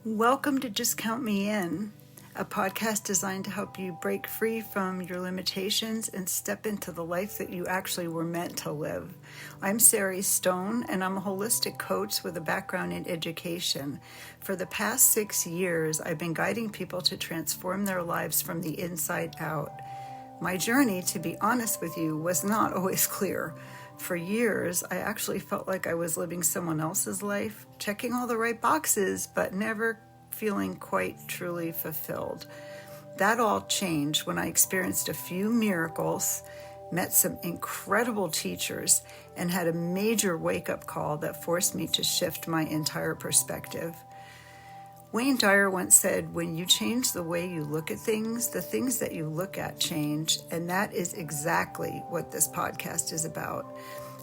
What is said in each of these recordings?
Welcome to Just Count Me In, a podcast designed to help you break free from your limitations and step into the life that you actually were meant to live. I'm Sari Stone, and I'm a holistic coach with a background in education. For the past 6 years, I've been guiding people to transform their lives from the inside out. My journey, to be honest with you, was not always clear. For years, I actually felt like I was living someone else's life, checking all the right boxes, but never feeling quite truly fulfilled. That all changed when I experienced a few miracles, met some incredible teachers, and had a major wake-up call that forced me to shift my entire perspective. Wayne Dyer once said, when you change the way you look at things, the things that you look at change. And that is exactly what this podcast is about.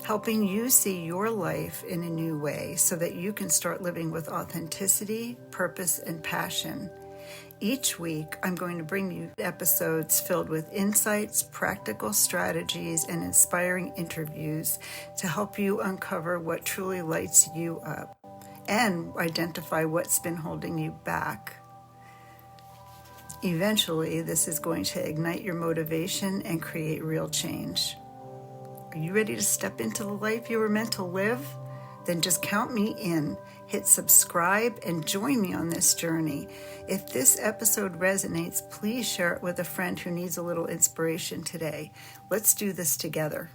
Helping you see your life in a new way so that you can start living with authenticity, purpose, and passion. Each week, I'm going to bring you episodes filled with insights, practical strategies, and inspiring interviews to help you uncover what truly lights you up and identify what's been holding you back. Eventually, this is going to ignite your motivation and create real change. Are you ready to step into the life you were meant to live? Then just count me in. Hit subscribe and join me on this journey. If this episode resonates, please share it with a friend who needs a little inspiration today. Let's do this together.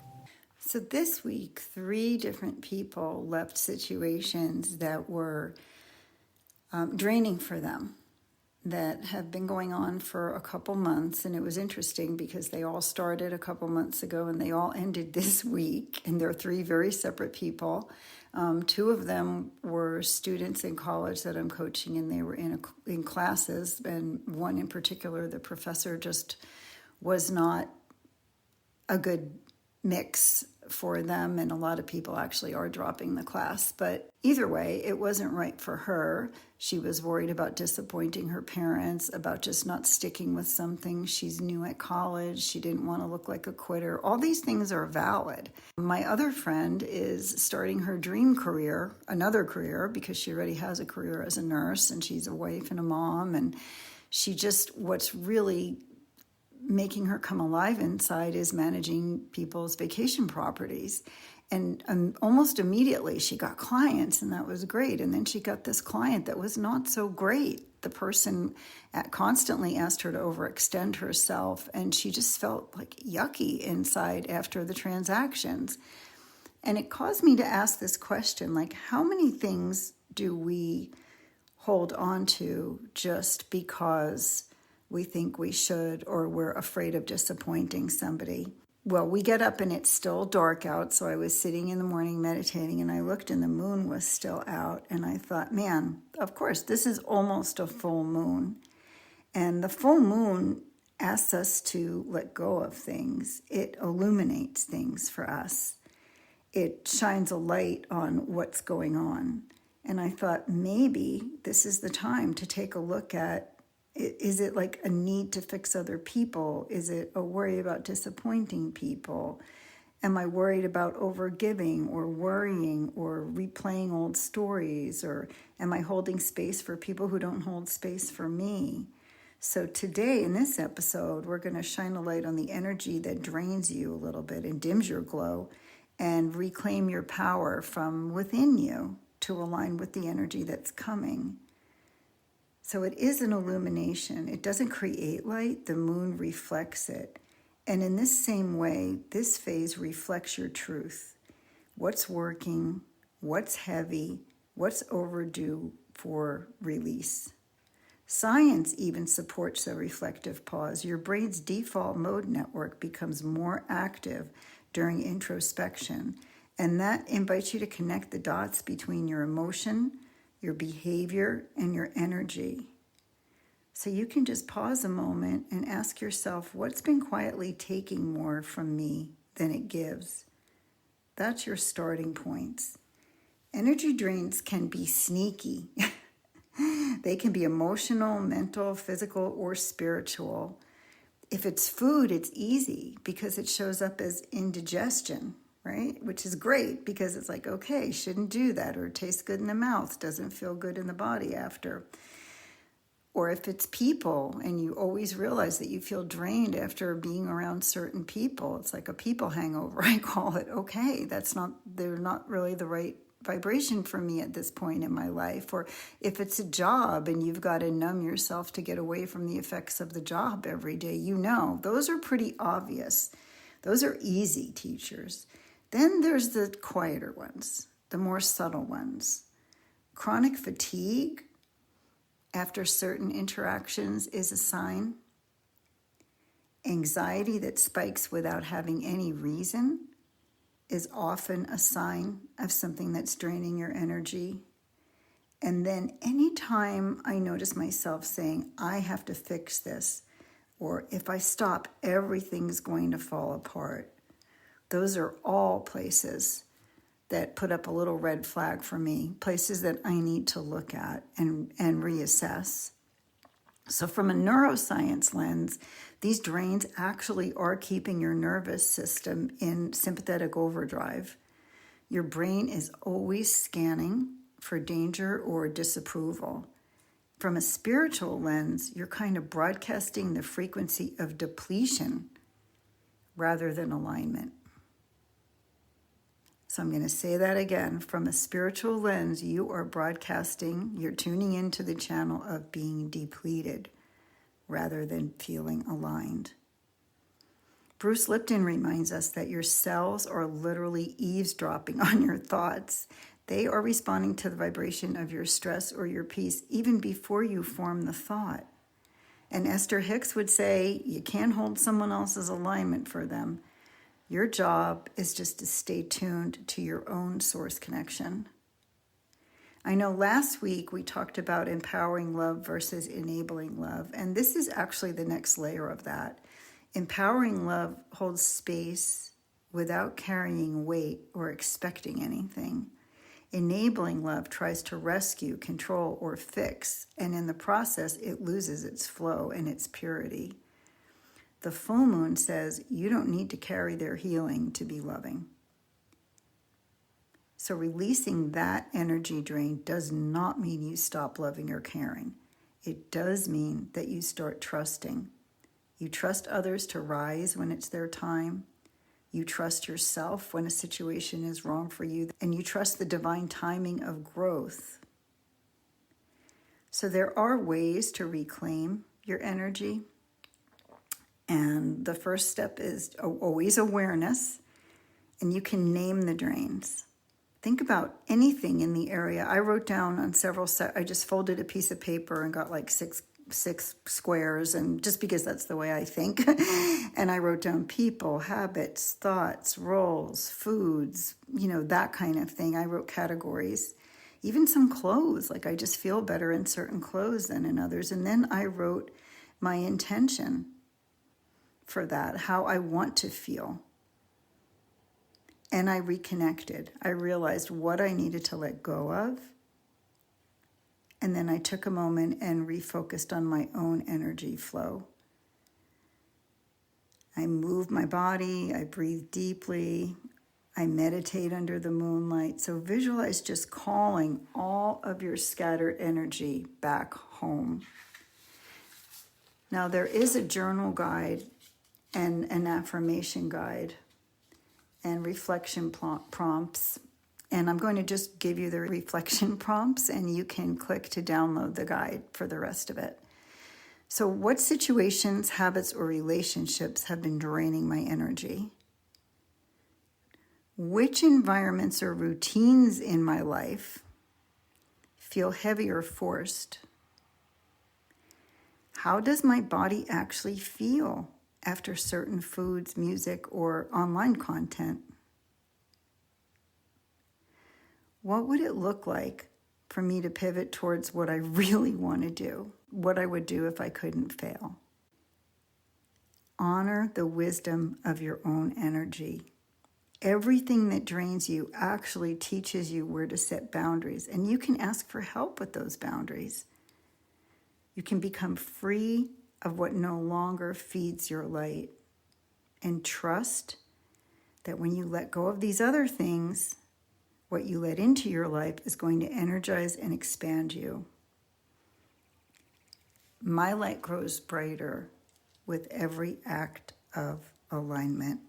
So this week, 3 different people left situations that were draining for them, that have been going on for a couple months. And it was interesting because they all started a couple months ago and they all ended this week. And they're 3 very separate people. 2 of them were students in college that I'm coaching, and they were in classes. And one in particular, the professor just was not a good mix for them, and a lot of people actually are dropping the class. But either way, it wasn't right for her. She was worried about disappointing her parents, about just not sticking with something. She's new at college. She didn't want to look like a quitter. All these things are valid. My other friend is starting her dream career, another career, because she already has a career as a nurse, and she's a wife and a mom. And what's really making her come alive inside is managing people's vacation properties. And almost immediately she got clients, and that was great. And then she got this client that was not so great. The person constantly asked her to overextend herself, and she just felt like yucky inside after the transactions. And it caused me to ask this question, like, how many things do we hold on to just because we think we should, or we're afraid of disappointing somebody? Well, we get up and it's still dark out. So I was sitting in the morning meditating, and I looked and the moon was still out. And I thought, man, of course, this is almost a full moon. And the full moon asks us to let go of things. It illuminates things for us. It shines a light on what's going on. And I thought, maybe this is the time to take a look at, is it like a need to fix other people? Is it a worry about disappointing people? Am I worried about overgiving or worrying or replaying old stories? Or am I holding space for people who don't hold space for me? So today in this episode, we're going to shine a light on the energy that drains you a little bit and dims your glow, and reclaim your power from within you to align with the energy that's coming. So it is an illumination. It doesn't create light. The moon reflects it. And in this same way, this phase reflects your truth. What's working, what's heavy, what's overdue for release. Science even supports the reflective pause. Your brain's default mode network becomes more active during introspection. And that invites you to connect the dots between your emotion, your behavior, and your energy. So you can just pause a moment and ask yourself, what's been quietly taking more from me than it gives? That's your starting points. Energy drains can be sneaky. They can be emotional, mental, physical, or spiritual. If it's food, it's easy because it shows up as indigestion, right? Which is great because it's like, okay, shouldn't do that, or it tastes good in the mouth, doesn't feel good in the body after. Or if it's people and you always realize that you feel drained after being around certain people, it's like a people hangover, I call it. Okay, they're not really the right vibration for me at this point in my life. Or if it's a job and you've got to numb yourself to get away from the effects of the job every day, those are pretty obvious. Those are easy teachers. Then there's the quieter ones, the more subtle ones. Chronic fatigue after certain interactions is a sign. Anxiety that spikes without having any reason is often a sign of something that's draining your energy. And then anytime I notice myself saying, I have to fix this, or if I stop, everything's going to fall apart, those are all places that put up a little red flag for me, places that I need to look at and reassess. So from a neuroscience lens, these drains actually are keeping your nervous system in sympathetic overdrive. Your brain is always scanning for danger or disapproval. From a spiritual lens, you're kind of broadcasting the frequency of depletion rather than alignment. So I'm going to say that again. From a spiritual lens, you're tuning into the channel of being depleted rather than feeling aligned. Bruce Lipton reminds us that your cells are literally eavesdropping on your thoughts. They are responding to the vibration of your stress or your peace even before you form the thought. And Esther Hicks would say, you can't hold someone else's alignment for them. Your job is just to stay tuned to your own source connection. I know last week we talked about empowering love versus enabling love, and this is actually the next layer of that. Empowering love holds space without carrying weight or expecting anything. Enabling love tries to rescue, control, or fix, and in the process, it loses its flow and its purity. The full moon says you don't need to carry their healing to be loving. So releasing that energy drain does not mean you stop loving or caring. It does mean that you start trusting. You trust others to rise when it's their time. You trust yourself when a situation is wrong for you. And you trust the divine timing of growth. So there are ways to reclaim your energy. And the first step is always awareness, and you can name the drains. Think about anything in the area. I wrote down on I just folded a piece of paper and got like six squares, and just because that's the way I think. And I wrote down people, habits, thoughts, roles, foods, that kind of thing. I wrote categories, even some clothes, like I just feel better in certain clothes than in others. And then I wrote my intention for that, how I want to feel. And I reconnected. I realized what I needed to let go of. And then I took a moment and refocused on my own energy flow. I move my body, I breathe deeply, I meditate under the moonlight. So visualize just calling all of your scattered energy back home. Now there is a journal guide and an affirmation guide and reflection prompts. And I'm going to just give you the reflection prompts, and you can click to download the guide for the rest of it. So what situations, habits, or relationships have been draining my energy? Which environments or routines in my life feel heavy or forced? How does my body actually feel after certain foods, music, or online content? What would it look like for me to pivot towards what I really want to do, what I would do if I couldn't fail? Honor the wisdom of your own energy. Everything that drains you actually teaches you where to set boundaries, and you can ask for help with those boundaries. You can become free of what no longer feeds your light, and trust that when you let go of these other things, what you let into your life is going to energize and expand you. My light grows brighter with every act of alignment.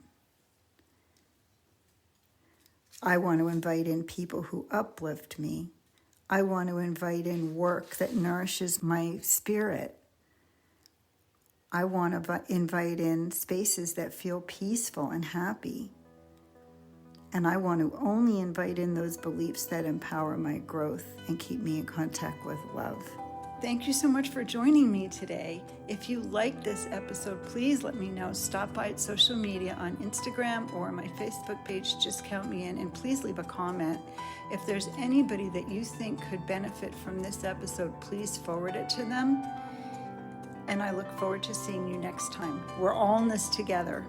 I want to invite in people who uplift me. I want to invite in work that nourishes my spirit. I want to invite in spaces that feel peaceful and happy. And I want to only invite in those beliefs that empower my growth and keep me in contact with love. Thank you so much for joining me today. If you liked this episode, please let me know. Stop by at social media on Instagram or my Facebook page, Just Count Me In, and please leave a comment. If there's anybody that you think could benefit from this episode, please forward it to them. And I look forward to seeing you next time. We're all in this together.